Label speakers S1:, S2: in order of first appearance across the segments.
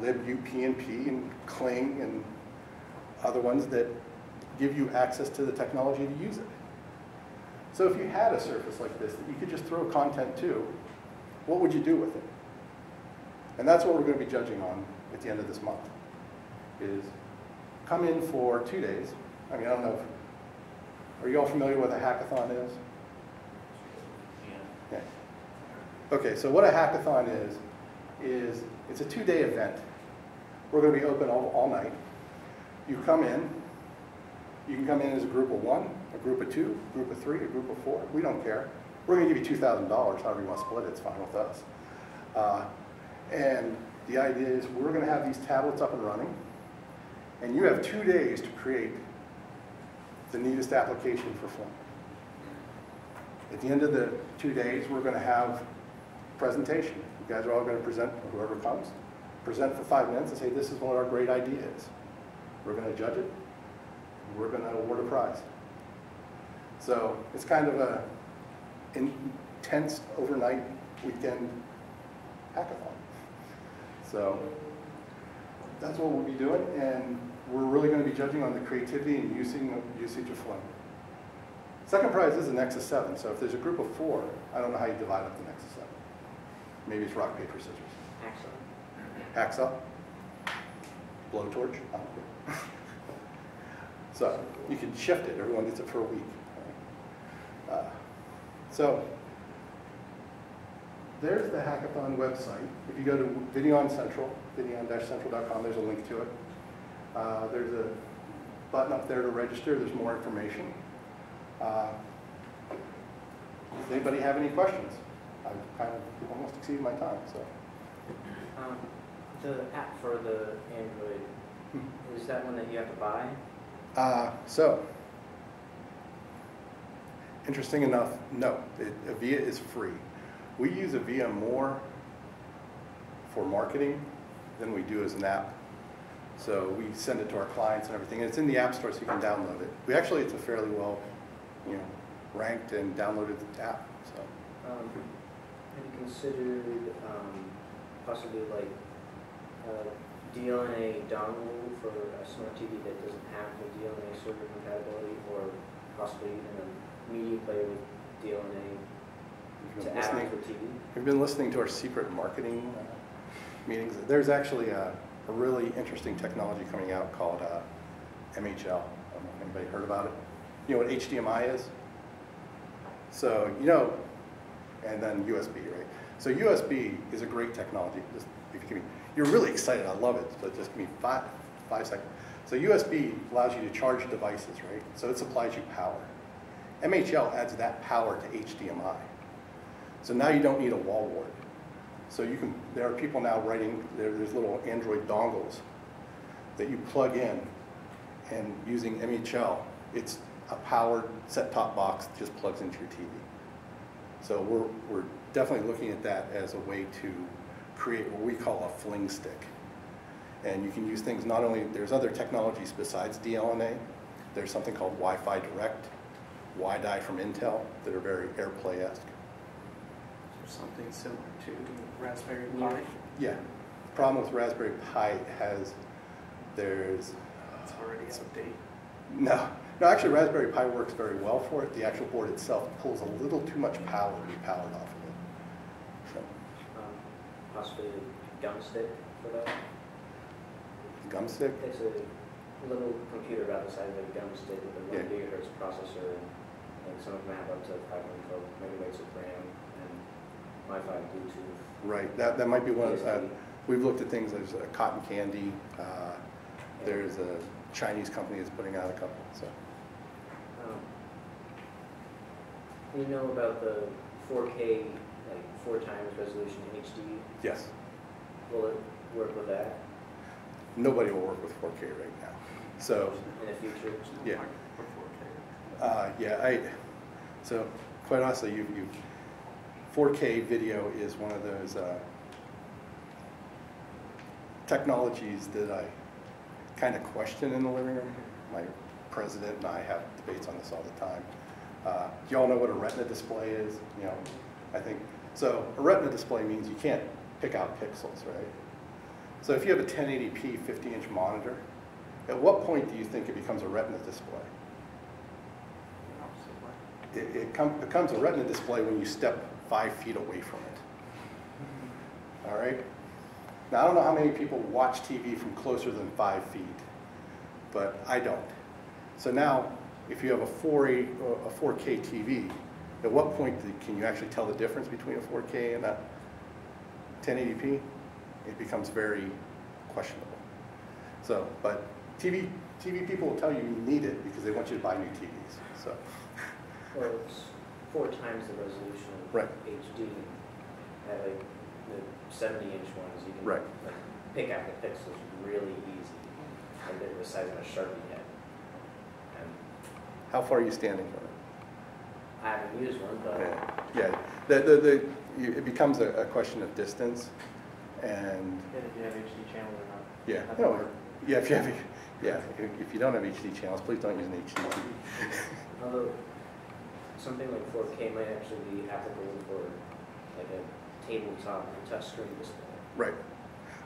S1: libupnp and Fling and other ones that give you access to the technology to use it. So if you had a surface like this that you could just throw content to, what would you do with it? And that's what we're going to be judging on at the end of this month, is come in for 2 days. I mean, I don't know if, are you all familiar with what a hackathon is? Yeah. Okay, so what a hackathon is it's a 2-day event. We're going to be open all night. You come in, you can come in as a group of 1, a group of 2, a group of 3, a group of 4. We don't care. We're going to give you $2,000, however you want to split it, it's fine with us. And the idea is we're going to have these tablets up and running, and you have 2 days to create the neatest application for Fling. At the end of the 2 days, we're going to have a presentation. You guys are all going to present, whoever comes, present for 5 minutes and say, this is what our great idea is. We're going to judge it. We're going to award a prize. So it's kind of a intense overnight weekend hackathon. So that's what we'll be doing, and we're really going to be judging on the creativity and usage of Fling. Second prize is a Nexus 7, so if there's a group of 4, I don't know how you divide up the Nexus 7. Maybe it's rock, paper, scissors. Hacksaw. Blowtorch. So you can shift it. Everyone gets it for a week. So there's the hackathon website. If you go to Videon-Central, videon-central.com, there's a link to it. There's a button up there to register. There's more information. Does anybody have any questions? I've kind of almost exceeded my time. So
S2: the app for the Android, is that one that you have to buy?
S1: So, interesting enough, no. Avia is free. We use Avia more for marketing than we do as an app. So we send it to our clients and everything. And it's in the App Store, so you can download it. It's a fairly well, ranked and downloaded app. So.
S2: Have you considered possibly like DLNA dongle for a smart TV that doesn't have the DLNA server compatibility, or possibly even a media player with DLNA to add to TV?
S1: We've been listening to our secret marketing meetings. There's actually a really interesting technology coming out called MHL. I don't know if anybody heard about it. You know what HDMI is? So, and then USB, right? So USB is a great technology. Just, if you give me, you're really excited, I love it, but just give me five seconds. So USB allows you to charge devices, right? So it supplies you power. MHL adds that power to HDMI. So now you don't need a wall wart. So there are people now writing, there's little Android dongles that you plug in, and using MHL, it's a powered set-top box that just plugs into your TV. So we're definitely looking at that as a way to create what we call a Fling stick. And you can use things not only, there's other technologies besides DLNA. There's something called Wi-Fi Direct, WiDi from Intel that are very AirPlay-esque.
S3: Something similar to Raspberry Pi?
S1: Yeah. The problem with Raspberry Pi
S3: It's already out of date.
S1: No, actually Raspberry Pi works very well for it. The actual board itself pulls a little too much power to be powered off of it. So.
S2: Possibly a gum stick for that?
S1: Gum stick?
S2: It's a little computer about the size of a gum stick with a 1 gigahertz processor, and some of them have up to 512 megabytes of RAM. Wi-Fi, Bluetooth.
S1: Right, that might be one of we've looked at things, there's a cotton candy, there's a Chinese company that's putting out a couple, so.
S2: You know about the 4K, like 4 times resolution HD?
S1: Yes.
S2: Will it work with that?
S1: Nobody will work with 4K right now. So.
S2: In the future?
S1: Yeah. So quite honestly, 4K video is one of those technologies that I kind of question in the living room. My president and I have debates on this all the time. Do you all know what a retina display is? I think, so a retina display means you can't pick out pixels, right? So if you have a 1080p 50-inch monitor, at what point do you think it becomes a retina display? It becomes a retina display when you step 5 feet away from it. All right? Now, I don't know how many people watch TV from closer than 5 feet, but I don't. So now, if you have a 4K TV, at what point can you actually tell the difference between a 4K and a 1080p? It becomes very questionable. So, but TV people will tell you you need it because they want you to buy new TVs. So.
S2: Well, it's 4 times the resolution of
S1: Right.
S2: HD. At like the 70-inch ones, you can
S1: Right.
S2: like, pick out the pixels really easy, and they're the size of a Sharpie head. And
S1: How far are you standing from it?
S2: I haven't used one, but
S1: Yeah. It becomes a question of distance, and
S3: And if you have HD channel or not.
S1: yeah,
S3: That's
S1: no,
S3: hard.
S1: yeah. If you don't have HD channels, please don't use an HD TV.
S2: although something like 4K might actually be applicable for like a tabletop touchscreen display.
S1: Right.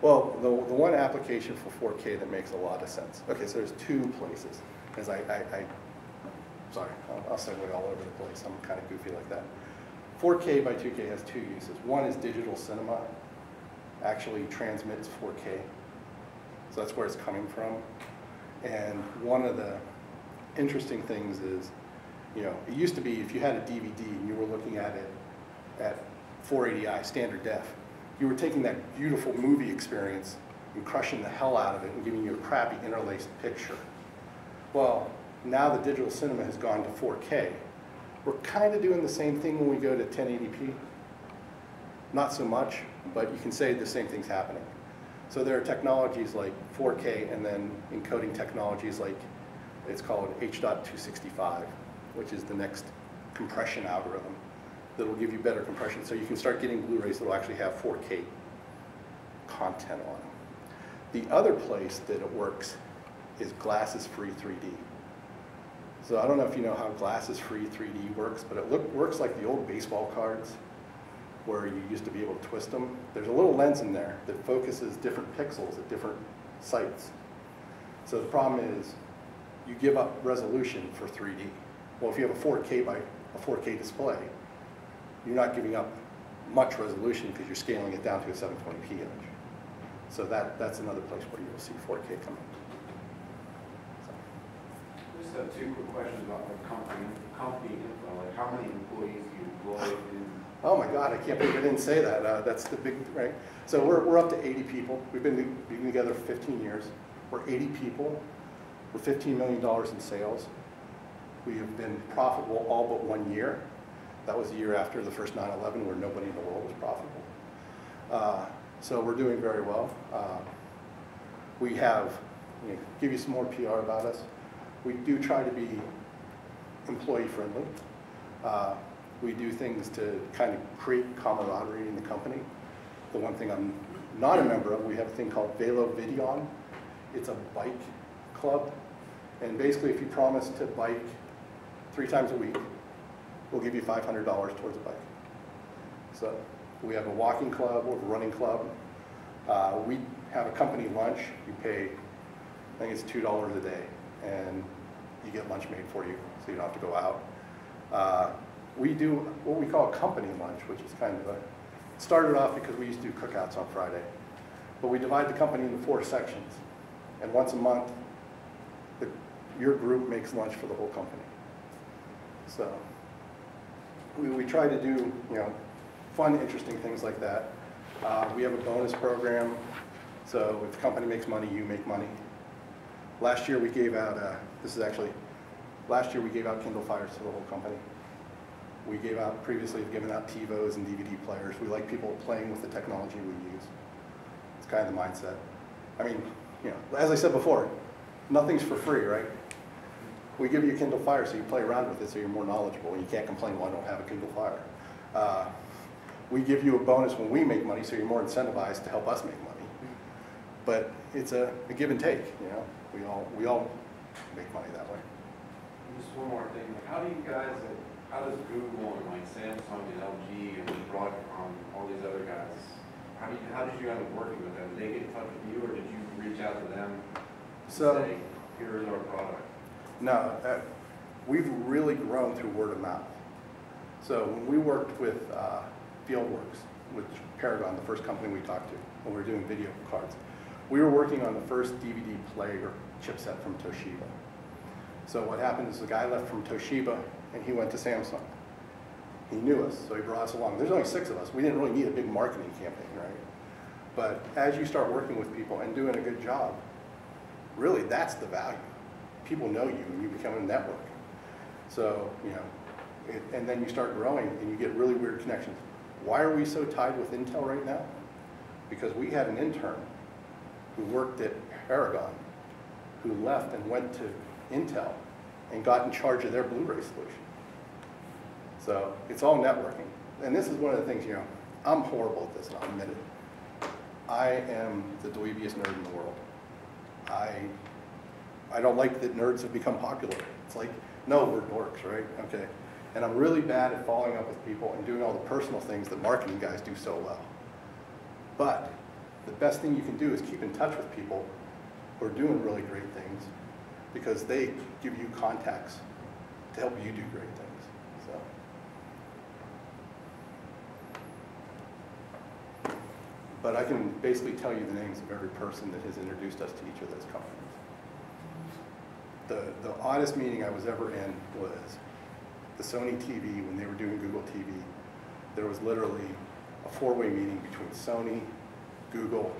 S1: Well, the one application for 4K that makes a lot of sense. Okay, so there's 2 places. As sorry, I'll segue all over the place. I'm kind of goofy like that. 4K by 2K has 2 uses. One is digital cinema actually transmits 4K. So that's where it's coming from. And one of the interesting things is, you know, it used to be if you had a DVD and you were looking at it at 480i standard def, you were taking that beautiful movie experience and crushing the hell out of it and giving you a crappy interlaced picture. Well, now the digital cinema has gone to 4K. We're kind of doing the same thing when we go to 1080p. Not so much, but you can say the same thing's happening. So there are technologies like 4K and then encoding technologies like, it's called H.265, which is the next compression algorithm that will give you better compression. So you can start getting Blu-rays that will actually have 4K content on them. The other place that it works is glasses-free 3D. So I don't know if you know how glasses-free 3D works, but it works like the old baseball cards where you used to be able to twist them. There's a little lens in there that focuses different pixels at different sites. So the problem is you give up resolution for 3D. Well, if you have a 4K display, you're not giving up much resolution because you're scaling it down to a 720p image. So that's another place where you'll see 4K come in.
S4: Just have 2 quick questions about the company info. Like, how many employees do you employ?
S1: Oh my God, I can't believe I didn't say that. That's the big, right? So we're up to 80 people. We've been together for 15 years. We're 80 people. We're $15 million in sales. We have been profitable all but 1 year. That was the year after the first 9/11 where nobody in the world was profitable. So we're doing very well. We have, give you some more PR about us. We do try to be employee friendly. We do things to kind of create camaraderie in the company. The one thing I'm not a member of, we have a thing called Videon. It's a bike club. And basically, if you promise to bike 3 times a week, we'll give you $500 towards a bike. So we have a walking club, we have a running club. We have a company lunch. You pay, I think it's $2 a day, and you get lunch made for you, so you don't have to go out. We do what we call a company lunch, which is kind of it started off because we used to do cookouts on Friday. But we divide the company into 4 sections. And once a month, your group makes lunch for the whole company. So we try to do fun, interesting things like that. We have a bonus program. So if the company makes money, you make money. Last year we gave out, last year we gave out Kindle Fires to the whole company. We gave out, previously have given out TiVos and DVD players. We like people playing with the technology we use. It's kind of the mindset. I mean, as I said before, nothing's for free, right? We give you a Kindle Fire so you play around with it so you're more knowledgeable and you can't complain, well, I don't have a Kindle Fire. We give you a bonus when we make money so you're more incentivized to help us make money. But it's a give and take, We all make money that way.
S4: Just one more thing. Like, how does Google and like Samsung and LG and Broadcom, all these other guys, how did you end up working with them? Did they get in touch with out to them and
S1: So,
S4: say, here is our product?
S1: no, we've really grown through word of mouth. So when we worked with Fieldworks, with Paragon, the first company we talked to, when we were doing video cards, we were working on the first DVD player chipset from Toshiba. So what happened is the guy left from Toshiba and he went to Samsung. He knew us, so he brought us along. There's only 6 of us. We didn't really need a big marketing campaign, right? But as you start working with people and doing a good job, really that's the value. People know you and you become a network. So, you know, and then you start growing and you get really weird connections. Why are we so tied with Intel right now? Because we had an intern who worked at Paragon who left and went to Intel and got in charge of their Blu-ray solution. So it's all networking. And this is one of the things, you know, I'm horrible at this and I'll admit it. I am the dweebiest nerd in the world. I don't like that nerds have become popular. It's like, no, we're dorks, right? Okay. And I'm really bad at following up with people and doing all the personal things that marketing guys do so well. But the best thing you can do is keep in touch with people who are doing really great things because they give you contacts to help you do great things. So, but I can basically tell you the names of every person that has introduced us to each of those companies. The oddest meeting I was ever in was the Sony TV when they were doing Google TV. There was literally a 4-way meeting between Sony, Google,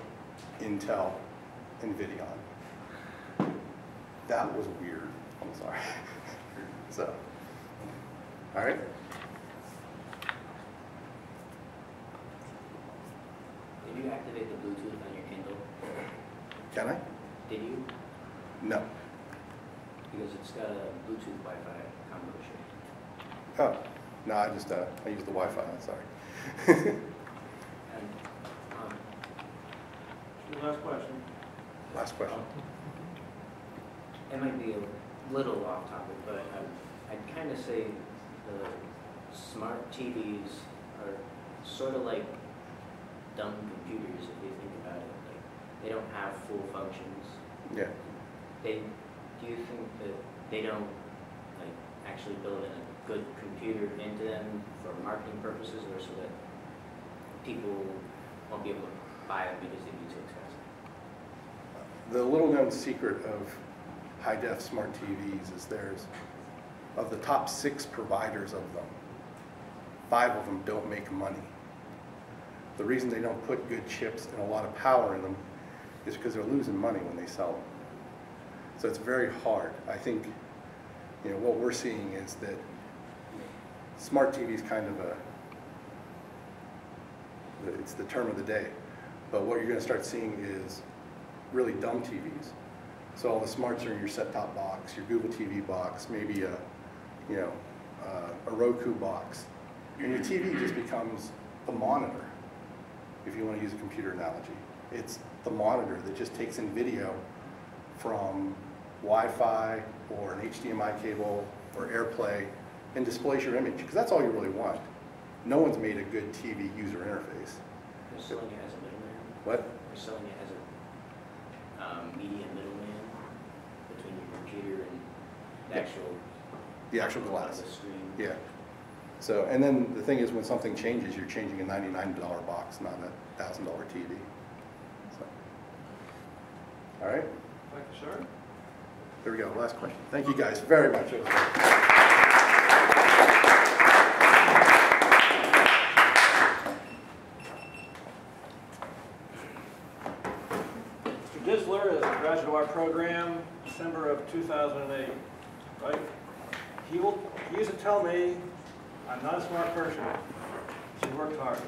S1: Intel, and Videon. That was weird. I'm sorry. So, all right.
S2: Did you activate the Bluetooth on your Kindle?
S1: Can I?
S2: Did you?
S1: No.
S2: Because it's got a Bluetooth Wi-Fi combination.
S1: Oh, no, I just, I use the Wi-Fi, I'm sorry.
S2: And,
S3: Last question.
S1: Last question.
S2: it might be a little off topic, but I'd kind of say the smart TVs are sort of like dumb computers if you think about it. Like, they don't have full functions.
S1: Yeah.
S2: Do you think that they don't like actually build in a good computer into them for marketing purposes, or so that people won't be able to buy it because they'd be too expensive?
S1: The little known secret of high-def smart TVs is of the top 6 providers of them, 5 of them don't make money. The reason they don't put good chips and a lot of power in them is because they're losing money when they sell them. So it's very hard. I think, you know, what we're seeing is that smart TV is kind of it's the term of the day. But what you're going to start seeing is really dumb TVs. So all the smarts are in your set-top box, your Google TV box, maybe a Roku box. And your TV just becomes the monitor, if you want to use a computer analogy. It's the monitor that just takes in video from Wi-Fi or an HDMI cable or AirPlay and displays your image, because that's all you really want. No one's made a good TV user interface.
S2: They're selling it as a middleman.
S1: What?
S2: They're selling it as a media middleman between your computer and the actual
S1: glass.
S2: the screen.
S1: Yeah. So, and then the thing is, when something changes, you're changing a $99 box, not a $1,000 TV. So, all right.
S3: Thank you, sir.
S1: There we go. Last question. Thank you guys very much.
S3: Mr. Disler is a graduate of our program, December of 2008, right? He used to tell me, I'm not a smart person. She worked hard.